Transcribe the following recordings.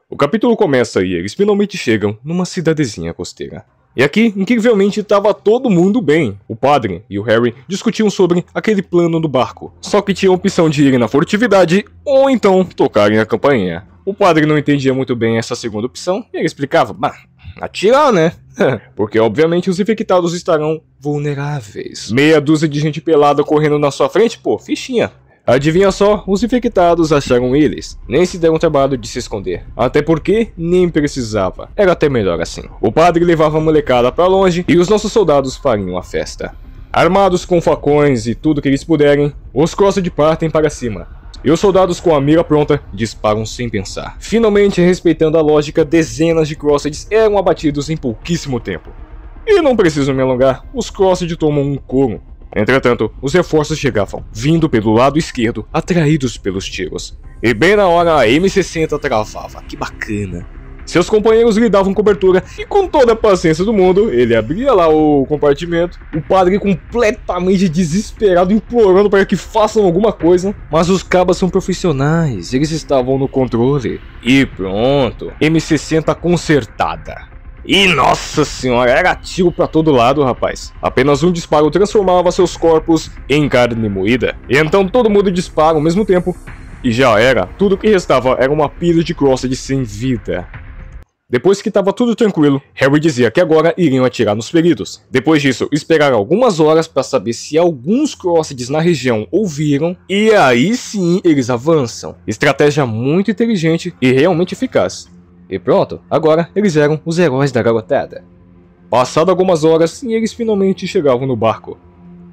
O capítulo começa e eles finalmente chegam numa cidadezinha costeira. E aqui, incrivelmente, estava todo mundo bem. O padre e o Harry discutiam sobre aquele plano do barco. Só que tinha a opção de irem na furtividade ou então tocarem a campainha. O padre não entendia muito bem essa segunda opção e ele explicava, atirar, né? Porque obviamente os infectados estarão vulneráveis. Meia dúzia de gente pelada correndo na sua frente, pô, fichinha. Adivinha só, os infectados acharam eles. Nem se deram trabalho de se esconder. Até porque nem precisava. Era até melhor assim. O padre levava a molecada pra longe e os nossos soldados fariam a festa. Armados com facões e tudo que eles puderem, os Crossed partem para cima. E os soldados com a mira pronta disparam sem pensar. Finalmente, respeitando a lógica, dezenas de Crosseds eram abatidos em pouquíssimo tempo. E não preciso me alongar, os Crossed tomam um couro. Entretanto, os reforços chegavam, vindo pelo lado esquerdo, atraídos pelos tiros. E bem na hora a M60 travava, que bacana. Seus companheiros lhe davam cobertura e com toda a paciência do mundo, ele abria lá o compartimento, o padre completamente desesperado, implorando para que façam alguma coisa. Mas os cabas são profissionais, eles estavam no controle. E pronto, M60 consertada. E nossa senhora, era tiro pra todo lado, rapaz. Apenas um disparo transformava seus corpos em carne moída. E então todo mundo dispara ao mesmo tempo. E já era, tudo que restava era uma pilha de Crossed sem vida. Depois que estava tudo tranquilo, Harry dizia que agora iriam atirar nos feridos. Depois disso, esperar algumas horas para saber se alguns Crosseds na região ouviram. E aí sim eles avançam. Estratégia muito inteligente e realmente eficaz. E pronto, agora eles eram os heróis da garotada. Passado algumas horas, e eles finalmente chegavam no barco.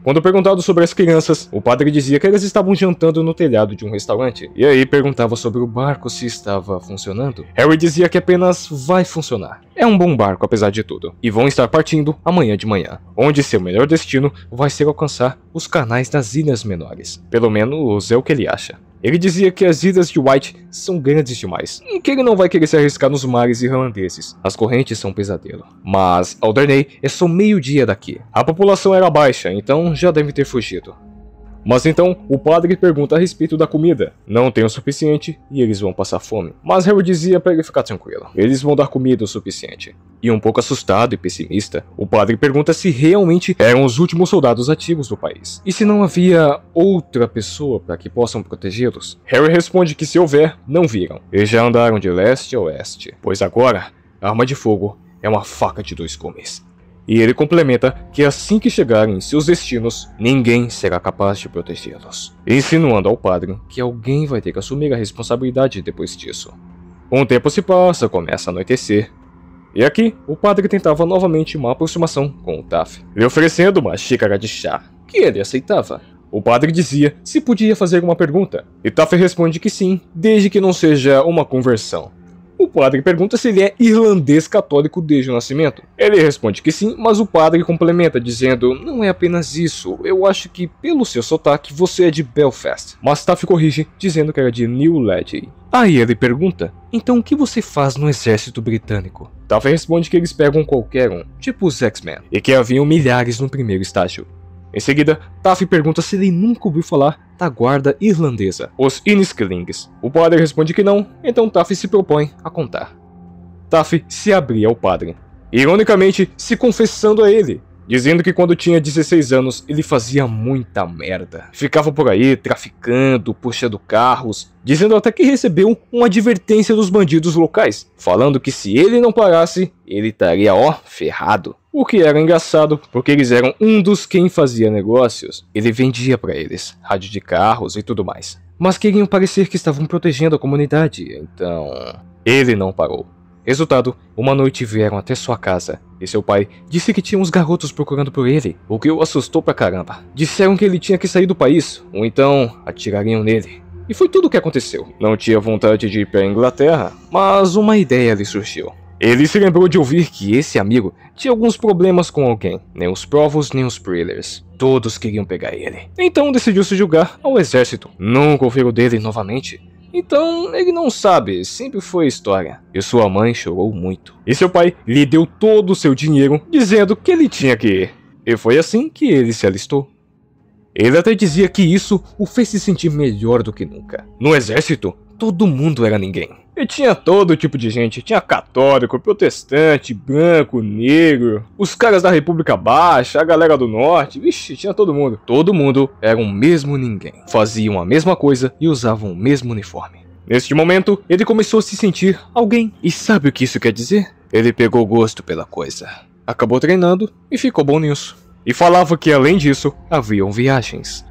Quando perguntado sobre as crianças, o padre dizia que elas estavam jantando no telhado de um restaurante. E aí perguntava sobre o barco se estava funcionando. Harry dizia que apenas vai funcionar. É um bom barco apesar de tudo. E vão estar partindo amanhã de manhã, onde seu melhor destino vai ser alcançar os canais das ilhas menores. Pelo menos é o que ele acha. Ele dizia que as ilhas de White são grandes demais, e que ele não vai querer se arriscar nos mares irlandeses. As correntes são um pesadelo. Mas Alderney é só meio-dia daqui. A população era baixa, então já deve ter fugido. Mas então, o padre pergunta a respeito da comida. Não tem o suficiente e eles vão passar fome. Mas Harry dizia para ele ficar tranquilo. Eles vão dar comida o suficiente. E um pouco assustado e pessimista, o padre pergunta se realmente eram os últimos soldados ativos do país. E se não havia outra pessoa para que possam protegê-los. Harry responde que se houver, não viram. Eles já andaram de leste a oeste. Pois agora, a arma de fogo é uma faca de dois gumes. E ele complementa que assim que chegarem em seus destinos, ninguém será capaz de protegê-los, insinuando ao padre que alguém vai ter que assumir a responsabilidade depois disso. Um tempo se passa, começa a anoitecer, e aqui o padre tentava novamente uma aproximação com o Taff, lhe oferecendo uma xícara de chá, que ele aceitava. O padre dizia se podia fazer uma pergunta, e Taff responde que sim, desde que não seja uma conversão. O padre pergunta se ele é irlandês católico desde o nascimento. Ele responde que sim, mas o padre complementa dizendo, não é apenas isso, eu acho que pelo seu sotaque você é de Belfast. Mas Taff corrige dizendo que era de New Ledgey. Aí ele pergunta, então o que você faz no exército britânico? Taff responde que eles pegam qualquer um, tipo os X-Men, e que haviam milhares no primeiro estágio. Em seguida, Taff pergunta se ele nunca ouviu falar da guarda irlandesa, os Innisklings. O padre responde que não, então Taff se propõe a contar. Taff se abria ao padre, ironicamente se confessando a ele, dizendo que quando tinha 16 anos ele fazia muita merda. Ficava por aí traficando, puxando carros, dizendo até que recebeu uma advertência dos bandidos locais, falando que se ele não parasse, ele estaria ferrado. O que era engraçado, porque eles eram um dos quem fazia negócios. Ele vendia para eles, rádio de carros e tudo mais. Mas queriam parecer que estavam protegendo a comunidade, então ele não parou. Resultado, uma noite vieram até sua casa, e seu pai disse que tinha uns garotos procurando por ele, o que o assustou pra caramba. Disseram que ele tinha que sair do país, ou então atirariam nele. E foi tudo o que aconteceu. Não tinha vontade de ir pra Inglaterra, mas uma ideia lhe surgiu. Ele se lembrou de ouvir que esse amigo tinha alguns problemas com alguém, nem os Provos nem os Prillers. Todos queriam pegar ele. Então decidiu se julgar ao exército. Nunca ouviram dele novamente. Então ele não sabe, sempre foi história. E sua mãe chorou muito. E seu pai lhe deu todo o seu dinheiro, dizendo que ele tinha que ir. E foi assim que ele se alistou. Ele até dizia que isso o fez se sentir melhor do que nunca. No exército, todo mundo era ninguém. E tinha todo tipo de gente, tinha católico, protestante, branco, negro, os caras da República Baixa, a galera do Norte, vixe, tinha todo mundo. Todo mundo era um mesmo ninguém, faziam a mesma coisa e usavam o mesmo uniforme. Neste momento, ele começou a se sentir alguém. E sabe o que isso quer dizer? Ele pegou gosto pela coisa, acabou treinando e ficou bom nisso. E falava que além disso, haviam viagens.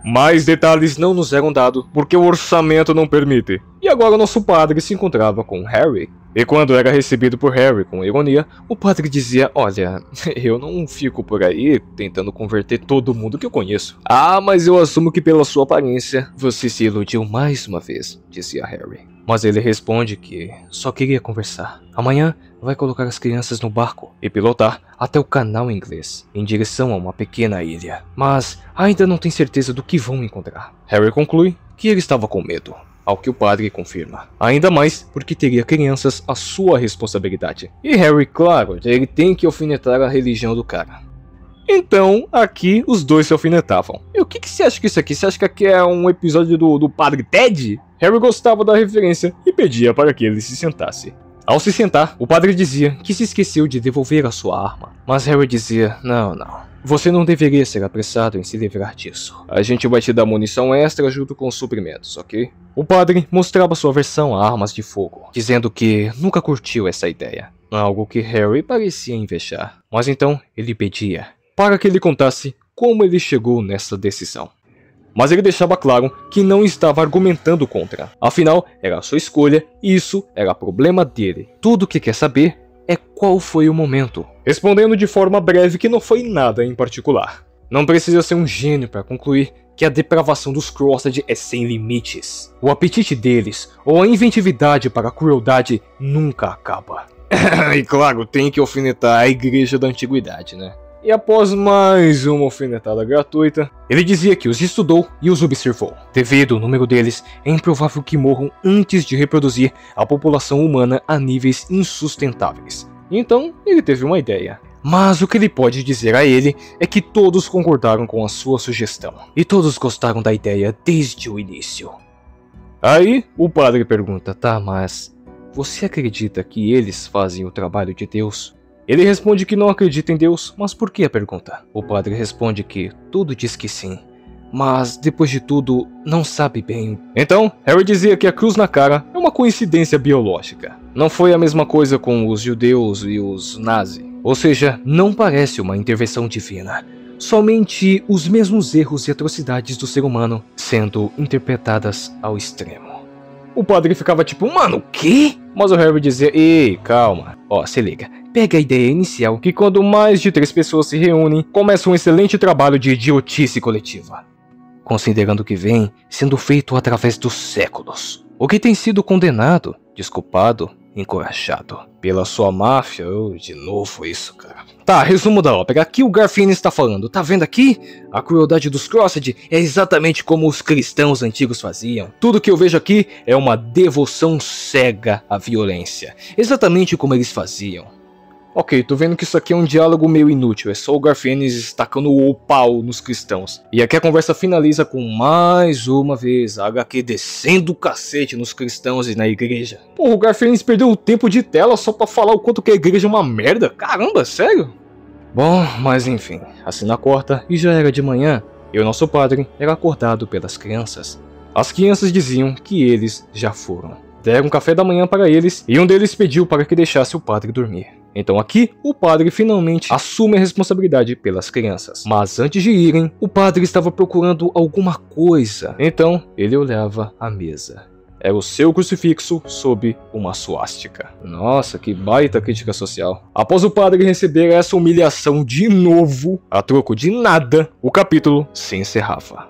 Mais detalhes não nos eram dados porque o orçamento não permite. E agora nosso padre se encontrava com Harry. E quando era recebido por Harry com ironia, o padre dizia: olha, eu não fico por aí tentando converter todo mundo que eu conheço. Ah, mas eu assumo que pela sua aparência você se iludiu mais uma vez, dizia Harry. Mas ele responde que só queria conversar. Amanhã vai colocar as crianças no barco e pilotar até o canal inglês, em direção a uma pequena ilha. Mas ainda não tem certeza do que vão encontrar. Harry conclui que ele estava com medo, ao que o padre confirma. Ainda mais porque teria crianças à sua responsabilidade. E Harry, claro, ele tem que alfinetar a religião do cara. Então, aqui os dois se alfinetavam. E o que você acha que isso aqui? Você acha que aqui é um episódio do Padre Ted? Harry gostava da referência e pedia para que ele se sentasse. Ao se sentar, o padre dizia que se esqueceu de devolver a sua arma. Mas Harry dizia: não, você não deveria ser apressado em se livrar disso. A gente vai te dar munição extra junto com os suprimentos, ok? O padre mostrava sua aversão a armas de fogo, dizendo que nunca curtiu essa ideia. Algo que Harry parecia invejar. Mas então ele pedia para que ele contasse como ele chegou nessa decisão. Mas ele deixava claro que não estava argumentando contra. Afinal, era a sua escolha e isso era problema dele. Tudo o que quer saber é qual foi o momento. Respondendo de forma breve que não foi nada em particular. Não precisa ser um gênio para concluir que a depravação dos Crossed é sem limites. O apetite deles, ou a inventividade para a crueldade, nunca acaba. E claro, tem que alfinetar a igreja da antiguidade, né? E após mais uma alfinetada gratuita, ele dizia que os estudou e os observou. Devido ao número deles, é improvável que morram antes de reproduzir a população humana a níveis insustentáveis. Então, ele teve uma ideia. Mas o que ele pode dizer a ele é que todos concordaram com a sua sugestão. E todos gostaram da ideia desde o início. Aí, o padre pergunta: tá, mas você acredita que eles fazem o trabalho de Deus? Ele responde que não acredita em Deus, mas por que a pergunta? O padre responde que tudo diz que sim, mas depois de tudo, não sabe bem. Então, Harry dizia que a cruz na cara é uma coincidência biológica. Não foi a mesma coisa com os judeus e os nazis. Ou seja, não parece uma intervenção divina. Somente os mesmos erros e atrocidades do ser humano sendo interpretadas ao extremo. O padre ficava tipo: mano, o quê? Mas o Harry dizia: ei, calma. Ó, se liga. Pega a ideia inicial que quando mais de 3 pessoas se reúnem, começa um excelente trabalho de idiotice coletiva. Considerando que vem sendo feito através dos séculos. O que tem sido condenado, desculpado, encorajado pela sua máfia. De novo isso, cara. Tá, resumo da ópera. Aqui o Garfienes está falando. Tá vendo aqui? A crueldade dos Crossed é exatamente como os cristãos antigos faziam. Tudo que eu vejo aqui é uma devoção cega à violência. Exatamente como eles faziam. Ok, tô vendo que isso aqui é um diálogo meio inútil, é só o Garfienes estacando o pau nos cristãos. E aqui a conversa finaliza com mais uma vez a HQ descendo o cacete nos cristãos e na igreja. Porra, o Garfienes perdeu o tempo de tela só pra falar o quanto que a igreja é uma merda? Caramba, sério? Bom, mas enfim, a cena corta e já era de manhã, e o nosso padre era acordado pelas crianças. As crianças diziam que eles já foram. Deram café da manhã para eles e um deles pediu para que deixasse o padre dormir. Então aqui, o padre finalmente assume a responsabilidade pelas crianças. Mas antes de irem, o padre estava procurando alguma coisa. Então, ele olhava a mesa. Era o seu crucifixo sob uma suástica. Nossa, que baita crítica social. Após o padre receber essa humilhação de novo, a troco de nada, o capítulo se encerrava.